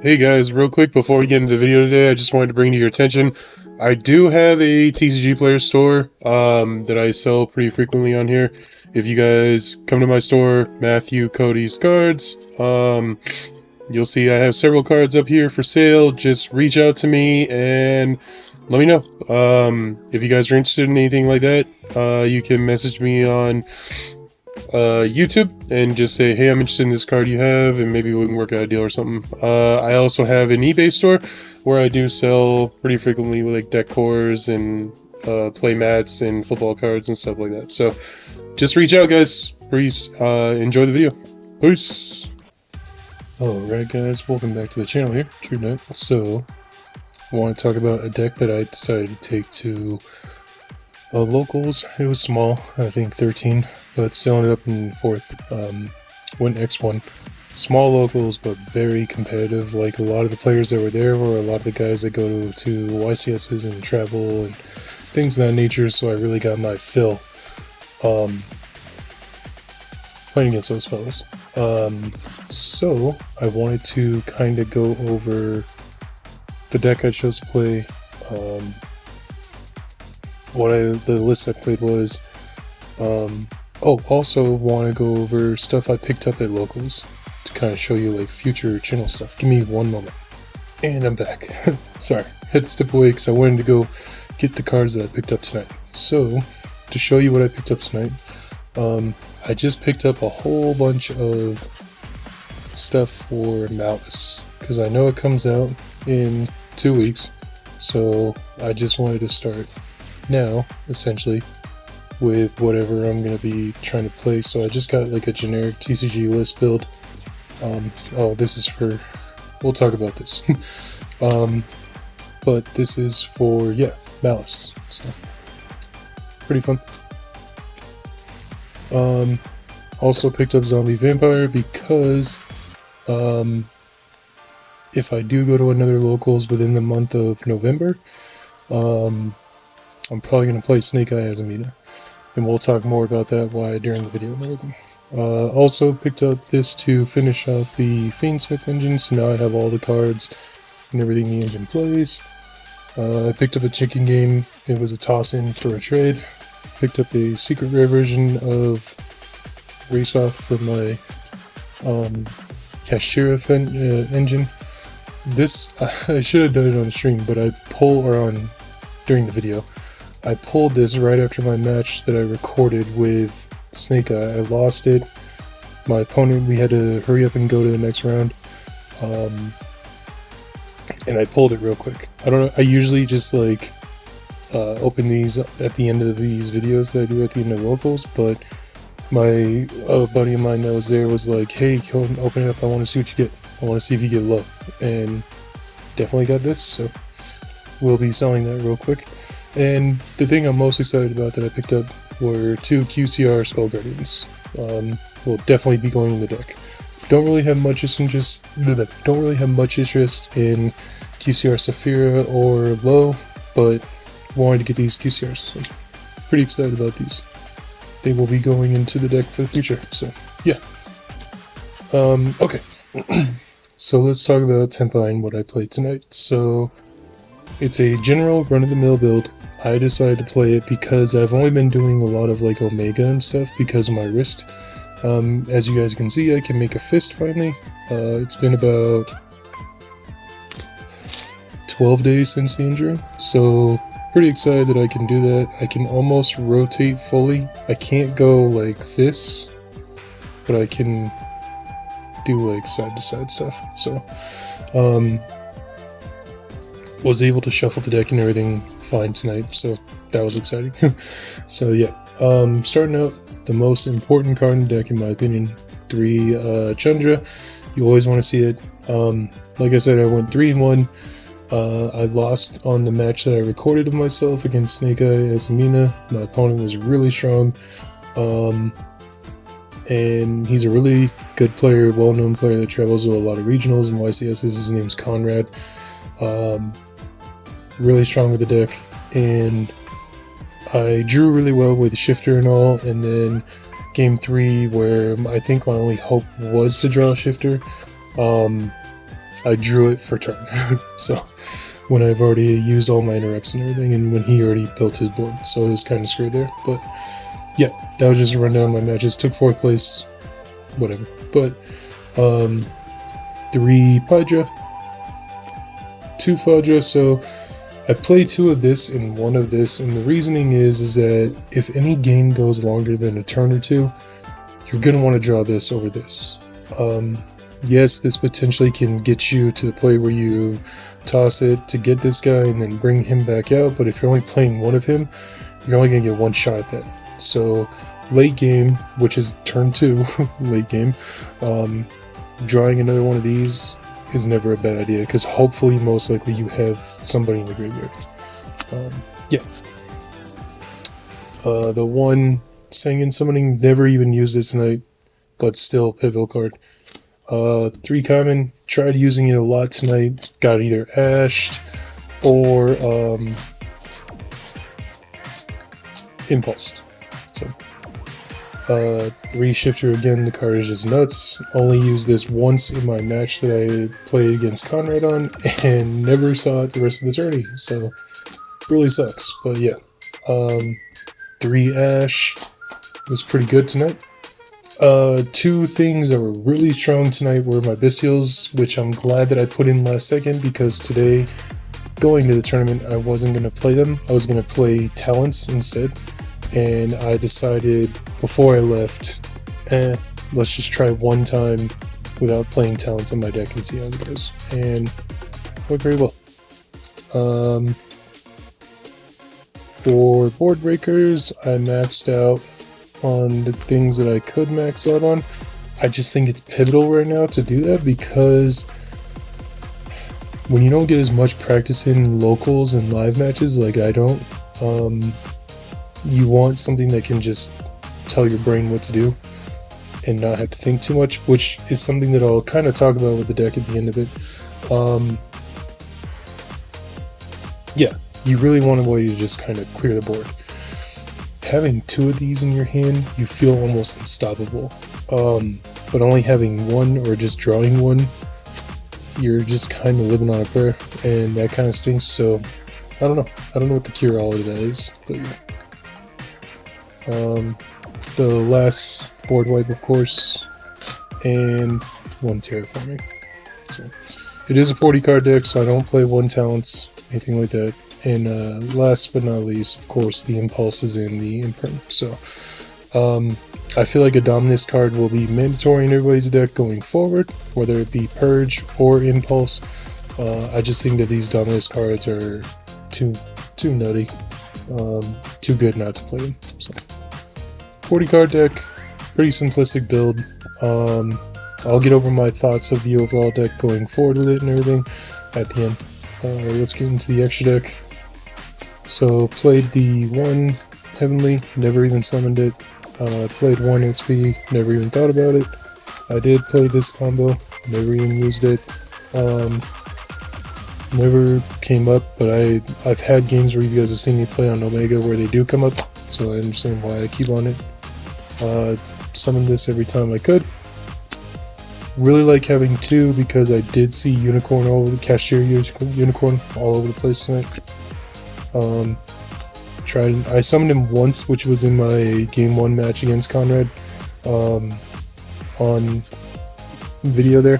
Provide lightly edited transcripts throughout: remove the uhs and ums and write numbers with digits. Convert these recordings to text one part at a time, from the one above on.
Hey guys, real quick before we get into the video today, I just wanted to bring to your attention, I do have a TcgPlayer Store that I sell pretty frequently on here. If you guys come to my store, MatthewCodysCards, you'll see I have several cards up here for sale. Just reach out to me and let me know. If you guys are interested in anything like that, you can message me on YouTube and just say, hey, I'm interested in this card you have, and maybe we can work out a deal or something. I also have an eBay store where I do sell pretty frequently with like deck cores and play mats and football cards and stuff like that. So just reach out, guys. Please enjoy the video. Peace. Alright guys, welcome back to the channel here, True Knight. So I want to talk about a deck that I decided to take to locals. It was small, I think 13, but still ended up in 4th. Went X1. Small locals, but very competitive. Like, a lot of the players that were there were a lot of the guys that go to YCSs and travel and things of that nature, so I really got my fill playing against those fellas. So I wanted to kind of go over the deck I chose to play. The list I played was, also want to go over stuff I picked up at locals to kind of show you like future channel stuff. Give me one moment. And I'm back. Sorry, had to step away because I wanted to go get the cards that I picked up tonight. So, to show you what I picked up tonight, I just picked up a whole bunch of stuff for Malice, because I know it comes out in 2 weeks, so I just wanted to start now, essentially, with whatever I'm going to be trying to play. So I just got like a generic TCG list build. This is for, we'll talk about this. But this is for, Malice, so pretty fun. Also picked up Zombie Vampire because if I do go to another locals within the month of November, I'm probably going to play Snake Eye as a meta, and we'll talk more about that during the video and everything. Also picked up this to finish off the Fiendsmith engine, so now I have all the cards and everything the engine plays. I picked up a chicken game. It was a toss-in for a trade. Picked up a secret rare version of Race Off for my Kashira engine. This, I should have done it on stream, but during the video, I pulled this right after my match that I recorded with Snake Eye. I lost it. My opponent, we had to hurry up and go to the next round. And I pulled it real quick. I don't know, I usually just like open these at the end of these videos that I do at the end of locals, but my buddy of mine that was there was like, hey, go and open it up, I want to see what you get. I want to see if you get low. And definitely got this, so we'll be selling that real quick. And the thing I'm most excited about that I picked up were 2 QCR Skull Guardians. Will definitely be going in the deck. Don't really have much interest in QCR Saphira or Low, but wanted to get these QCRs. So pretty excited about these. They will be going into the deck for the future. So yeah. Okay. So let's talk about Tenpai and what I played tonight. So it's a general run-of-the-mill build. I decided to play it because I've only been doing a lot of like Omega and stuff because of my wrist. As you guys can see, I can make a fist finally. It's been about 12 days since the injury, so pretty excited that I can do that. I can almost rotate fully. I can't go like this, but I can do like side-to-side stuff. So, was able to shuffle the deck and everything fine tonight, so that was exciting. So yeah, starting out, the most important card in the deck in my opinion, 3 Chandra. You always want to see it. Like I said, I went 3-1. I lost on the match that I recorded of myself against Snake Eye as Mina. My opponent was really strong, and he's a really good player, well-known player that travels to a lot of regionals and YCSs. His name's Conrad. Really strong with the deck, and I drew really well with the shifter and all, and then game 3, where I think my only hope was to draw a shifter, I drew it for turn. So when I've already used all my interrupts and everything, and when he already built his board, so I was kind of screwed there. But yeah, that was just a rundown of my matches. Took 4th place, whatever. But 3 Pydra, 2 Fadra, so I play 2 of this and 1 of this, and the reasoning is that if any game goes longer than a turn or 2, you're going to want to draw this over this. Yes, this potentially can get you to the point where you toss it to get this guy and then bring him back out, but if you're only playing 1 of him, you're only going to get 1 shot at that. So late game, which is turn 2, late game, drawing another one of these is never a bad idea, because hopefully, most likely, you have somebody in the graveyard. Yeah. The one Singing Summoning, never even used it tonight, but still pivotal card. 3 common, tried using it a lot tonight, got either ashed or impulsed. So 3 shifter, again, the card is just nuts. Only used this once in my match that I played against Conrad on, and never saw it the rest of the tourney, so really sucks. But yeah, 3 ash was pretty good tonight. 2 things that were really strong tonight were my Bestials, which I'm glad that I put in last second, because today, going to the tournament, I wasn't going to play them. I was going to play Talents instead, and I decided before I left, let's just try 1 time without playing Talents on my deck and see how it goes, and went very well. For board breakers, I maxed out on the things that I could max out on. I just think it's pivotal right now to do that, because when you don't get as much practice in locals and live matches like I don't, you want something that can just tell your brain what to do and not have to think too much, which is something that I'll kind of talk about with the deck at the end of it. Yeah, you really want a way to just kind of clear the board. Having 2 of these in your hand, you feel almost unstoppable. But only having 1 or just drawing 1, you're just kind of living on a prayer, and that kind of stinks. So I don't know. I don't know what the cure all of that is, but yeah. The last board wipe, of course, and 1 terraforming. So it is a 40 card deck, so I don't play 1 talents, anything like that. And last but not least, of course, the impulses and the imperm. So I feel like a dominance card will be mandatory in everybody's deck going forward, whether it be purge or impulse. I just think that these dominance cards are too nutty, too good not to play them. So 40 card deck, pretty simplistic build. I'll get over my thoughts of the overall deck going forward with it and everything at the end. Let's get into the extra deck. So played the 1 Heavenly, never even summoned it. Played 1 SP, never even thought about it. I did play this combo, never even used it. Never came up, but I've had games where you guys have seen me play on Omega where they do come up, so I understand why I keep on it. Summoned this every time I could. Really like having 2 because I did see Unicorn all over the Cashier Unicorn all over the place tonight. I summoned him once, which was in my game 1 match against Conrad, on video there.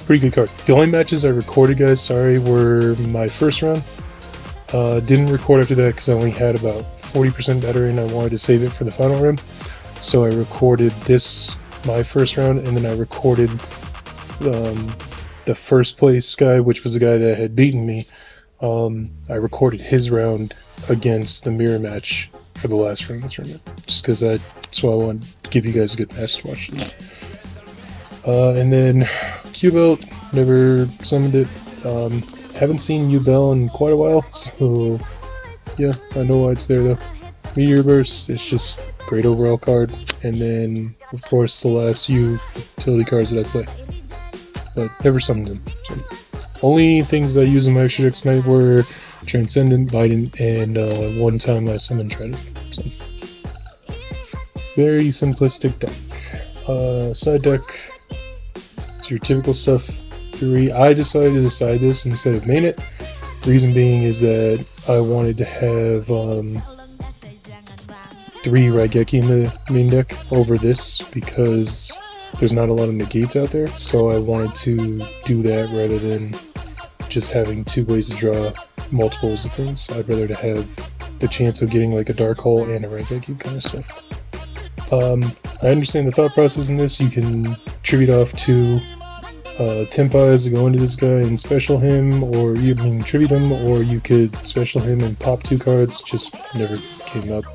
Pretty good card. The only matches I recorded, guys, sorry, were my first round. Didn't record after that because I only had about 40% battery and I wanted to save it for the final round. So I recorded this, my first round, and then I recorded the first place guy, which was the guy that had beaten me. I recorded his round against the mirror match for the last round of the tournament, just because that's why I wanted to give you guys a good match to watch. And then Q-Belt, never summoned it. Haven't seen U-Bell in quite a while, so yeah, I know why it's there though. Meteor Burst, it's just great overall card, and then of course the last utility cards that I play, but never summoned them. So only things I used in my extra deck tonight were Transcendent, Biden, and 1 time I summoned Trident. So very simplistic deck. Side deck, your typical stuff. 3. I decided to side this instead of main it. Reason being is that I wanted to have 3 Raigeki in the main deck over this because there's not a lot of negates out there, so I wanted to do that rather than just having 2 ways to draw multiples of things. I'd rather to have the chance of getting like a Dark Hole and a Raigeki kind of stuff. I understand the thought process in this. You can tribute off to Tenpai as to go into this guy and special him, or you can tribute him, or you could special him and pop 2 cards. Just never came up.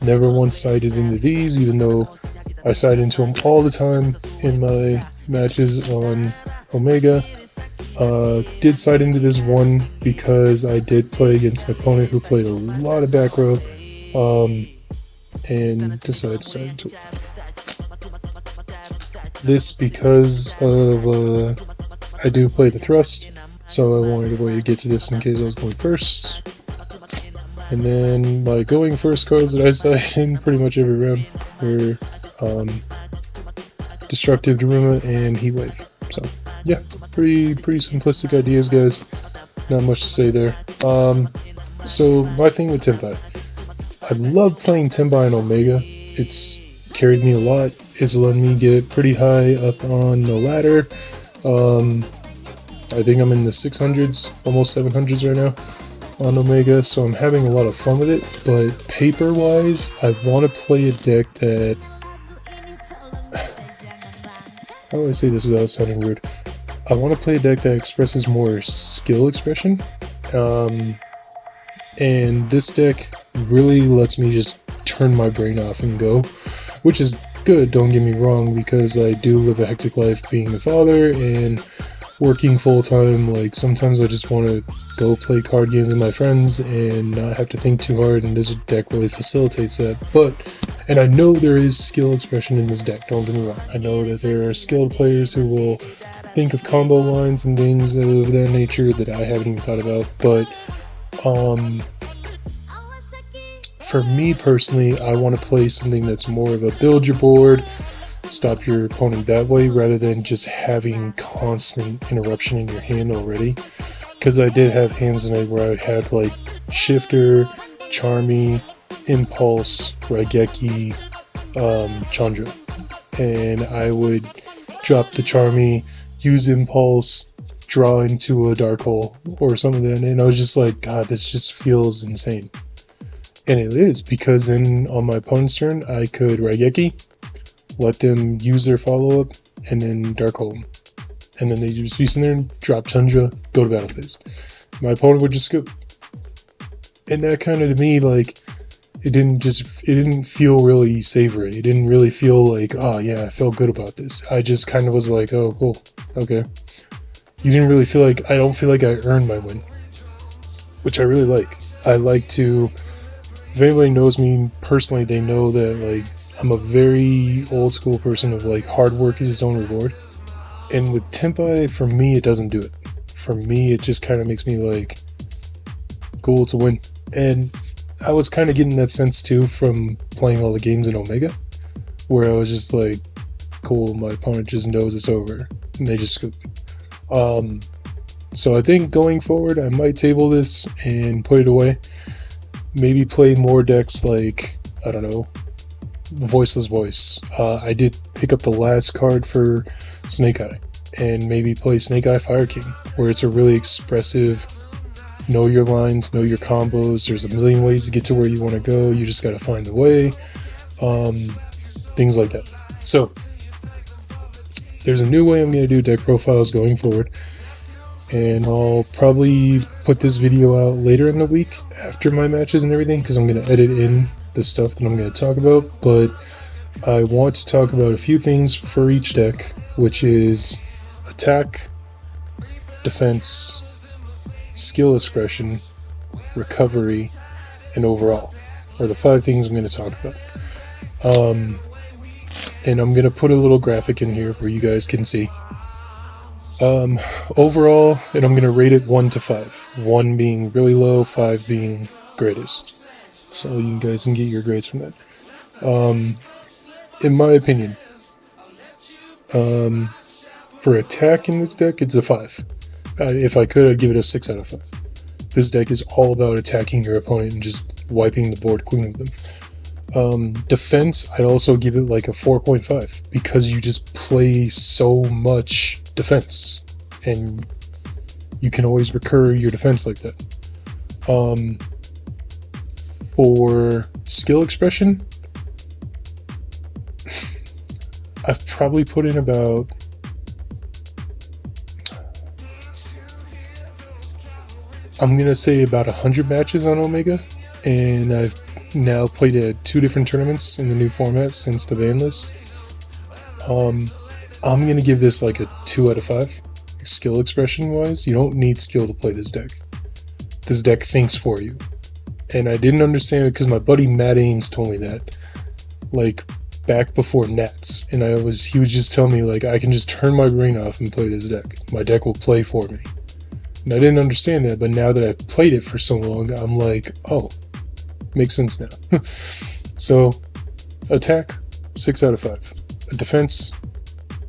Never once sided into these, even though I side into them all the time in my matches on Omega. Did side into this one because I did play against an opponent who played a lot of back row, and decided to side into it. This because of I do play the thrust, so I wanted a way to get to this in case I was going first. And then my going first cards that I side in pretty much every round were Destructive Daruma and Heat Wave. So yeah, pretty simplistic ideas, guys. Not much to say there. So my thing with Tenpai, I love playing Tenpai in Omega. It's carried me a lot. It's let me get pretty high up on the ladder. I think I'm in the 600s, almost 700s right now on Omega, so I'm having a lot of fun with it. But paper-wise, I want to play a deck that... How do I say this without sounding rude? I want to play a deck that expresses more skill expression. And this deck really lets me just turn my brain off and go, which is good, don't get me wrong, because I do live a hectic life being a father and working full-time. Like, sometimes I just want to go play card games with my friends and not have to think too hard, and this deck really facilitates that. And I know there is skill expression in this deck, don't get me wrong. I know that there are skilled players who will think of combo lines and things of that nature that I haven't even thought about, but for me personally, I want to play something that's more of a build your board, stop your opponent that way, rather than just having constant interruption in your hand already. Because I did have hands tonight where I had like Shifter, Charmy, Impulse, Raigeki, Chandra, and I would drop the Charmy, use Impulse, draw into a Dark Hole or something, and I was just like, God, this just feels insane. And it is, because then on my opponent's turn, I could Raigeki, let them use their follow-up, and then Dark Hole. And then they just be sitting there and drop Chandra, go to battle phase. My opponent would just scoop. And that kind of, to me, like, it didn't feel really savory. It didn't really feel like, oh yeah, I felt good about this. I just kind of was like, oh, cool, okay. You didn't really feel like, I don't feel like I earned my win. Which I really like. I like to... If anybody knows me personally, they know that like I'm a very old school person of like hard work is its own reward. And with Tenpai, for me, it doesn't do it. For me, it just kind of makes me like, cool, it's a win. And I was kind of getting that sense too from playing all the games in Omega, where I was just like, cool, my opponent just knows it's over, and they just scoop. So I think going forward, I might table this and put it away. Maybe play more decks like, I don't know, Voiceless Voice. I did pick up the last card for Snake Eye, and maybe play Snake Eye Fire King, where it's a really expressive, know your lines, know your combos, there's a million ways to get to where you want to go, you just gotta find the way, things like that. So, there's a new way I'm going to do deck profiles going forward, and I'll probably put this video out later in the week after my matches and everything, because I'm going to edit in the stuff that I'm going to talk about. But I want to talk about a few things for each deck, which is attack, defense, skill expression, recovery, and overall are the 5 things I'm going to talk about. And I'm going to put a little graphic in here where you guys can see. Overall, and I'm going to rate it 1 to 5. 1 being really low, 5 being greatest. So you guys can get your grades from that. In my opinion, For attack in this deck, it's a 5. If I could, I'd give it a 6 out of 5. This deck is all about attacking your opponent and just wiping the board clean with them. Defense, I'd also give it like a 4.5 because you just play so much defense and you can always recur your defense like that. For skill expression, I've probably put in about I'm gonna say about 100 matches on Omega, and I've now played at 2 different tournaments in the new format since the ban list. I'm gonna give this like a 2 out of 5. Skill expression wise, you don't need skill to play this deck. This deck thinks for you. And I didn't understand it because my buddy Matt Ames told me that, like, back before Nats, and he would just tell me, like, I can just turn my brain off and play this deck. My deck will play for me. And I didn't understand that, but now that I've played it for so long, I'm like, oh, makes sense now. So, attack, 6 out of 5. Defense,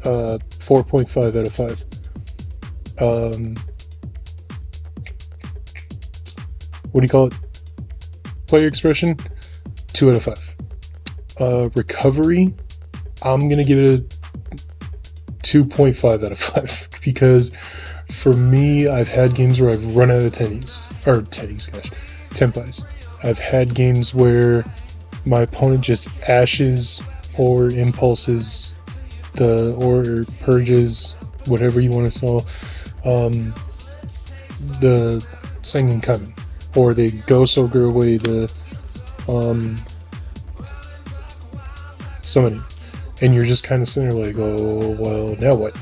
4.5 out of 5. What do you call it? Player expression, 2 out of 5. Recovery, I'm gonna give it a 2.5 out of 5 because for me, I've had games where I've run out of Tenpais. I've had games where my opponent just ashes or impulses or purges, whatever you want to call, the Singing Kamen, or they go away the summoning, and you're just kind of sitting there like, oh, well, now what?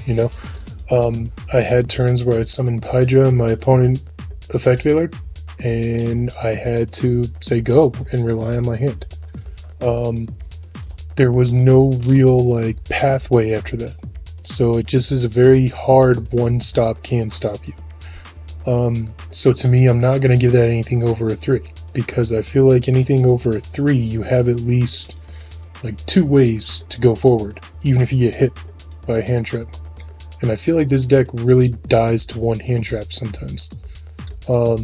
You know? I had turns where I'd summon Pydra and my opponent effect veilered, and I had to say go and rely on my hand. There was no real like pathway after that, so it just is a very hard one stop can stop you. So to me, I'm not going to give that anything over a 3, because I feel like anything over a 3, you have at least like 2 ways to go forward, even if you get hit by a hand trap. And I feel like this deck really dies to one hand trap sometimes. So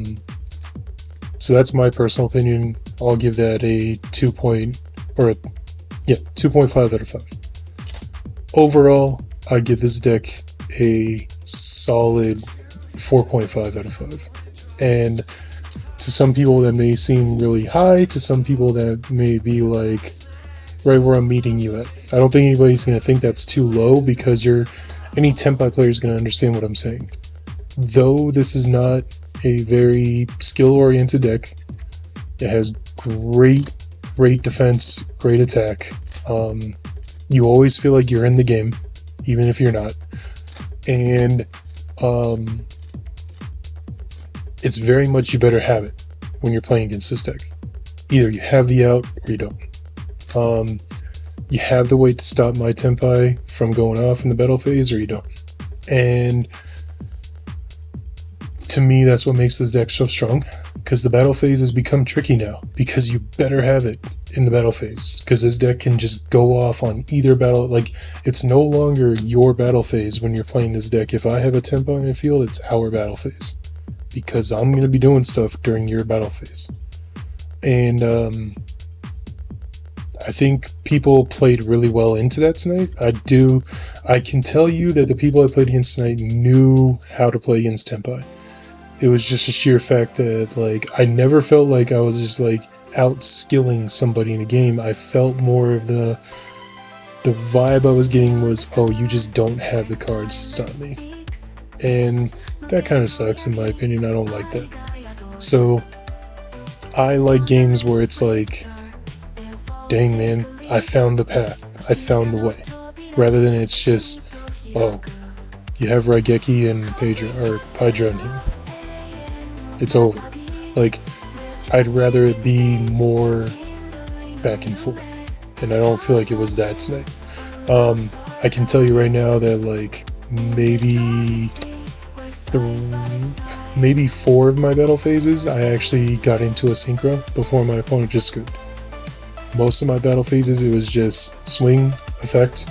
that's my personal opinion. I'll give that a 2.5 out of 5. Overall, I give this deck a solid 4.5 out of 5. And to some people that may seem really high, to some people that may be like right where I'm meeting you at. I don't think anybody's going to think that's too low, because any Tenpai player is going to understand what I'm saying. Though this is not a very skill-oriented deck, it has great defense, great attack. You always feel like you're in the game, even if you're not. And it's very much you better have it when you're playing against this deck. Either you have the out or you don't. You have the way to stop my Tenpai from going off in the battle phase, or you don't. And to me, that's what makes this deck so strong, because the battle phase has become tricky now, because you better have it in the battle phase, because this deck can just go off on either battle. Like, it's no longer your battle phase when you're playing this deck. If I have a Tenpai in the field, it's our battle phase, because I'm going to be doing stuff during your battle phase. And I think people played really well into that tonight. I can tell you that the people I played against tonight knew how to play against Tenpai. It was just a sheer fact that, like, I never felt like I was just like out skilling somebody in a game. I felt more of the vibe I was getting was, oh, you just don't have the cards to stop me. And that kind of sucks, in my opinion. I don't like that. So I like games where it's like, dang man, I found the path, I found the way, rather than it's just, oh, you have Raigeki and Pydra in here, it's over. Like, I'd rather it be more back and forth, and I don't feel like it was that tonight. I can tell you right now that, like, maybe 4 of my battle phases I actually got into a synchro before my opponent just scooped. Most of my battle phases, it was just swing, effect,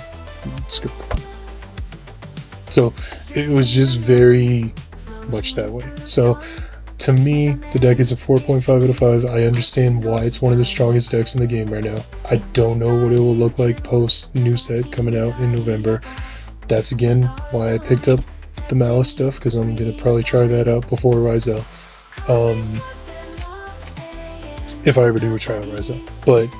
script. So it was just very much that way. So to me, the deck is a 4.5 out of 5. I understand why it's one of the strongest decks in the game right now. I don't know what it will look like post new set coming out in November. That's again why I picked up the Malice stuff, because I'm going to probably try that out before Rise Out. If I ever do a trial Rise Out. But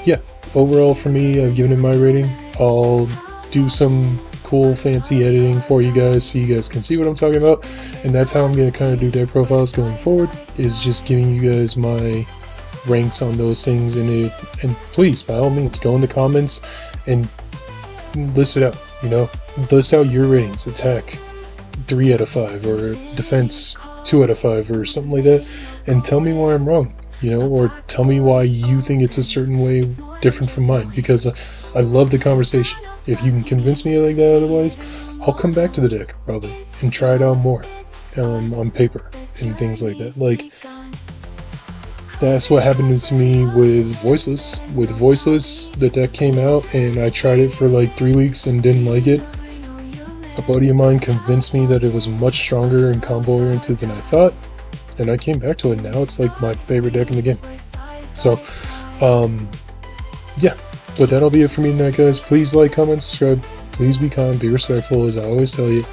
yeah, overall for me, I've given it my rating. I'll do some cool fancy editing for you guys so you guys can see what I'm talking about, and that's how I'm going to kind of do deck profiles going forward, is just giving you guys my ranks on those things. And please, by all means, go in the comments and list it out, you know, list out your ratings. Attack 3 out of 5 or defense 2 out of 5 or something like that, and tell me why I'm wrong, you know, or tell me why you think it's a certain way different from mine, because I love the conversation. If you can convince me like that otherwise, I'll come back to the deck probably and try it out more on paper and things like that. Like, that's what happened to me with Voiceless. With Voiceless, the deck came out and I tried it for like 3 weeks and didn't like it. A buddy of mine convinced me that it was much stronger and combo oriented than I thought, and I came back to it. Now it's like my favorite deck in the game. So yeah, but that'll be it for me tonight, guys. Please like, comment, subscribe. Please be kind, be respectful, as I always tell you.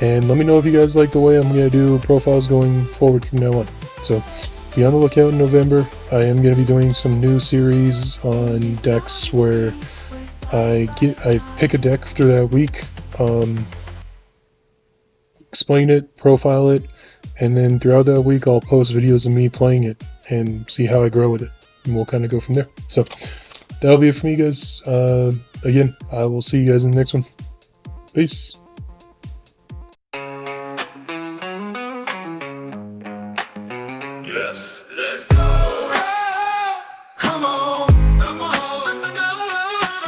And let me know if you guys like the way I'm going to do profiles going forward from now on. So be on the lookout in November. I am going to be doing some new series on decks where I pick a deck through that week, explain it, profile it, and then throughout that week I'll post videos of me playing it and see how I grow with it. And we'll kind of go from there. So that'll be it for me, guys. Again, I will see you guys in the next one. Peace. Yes, let's go. Come on.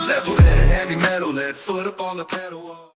Level head, heavy metal, lead foot up on the pedal.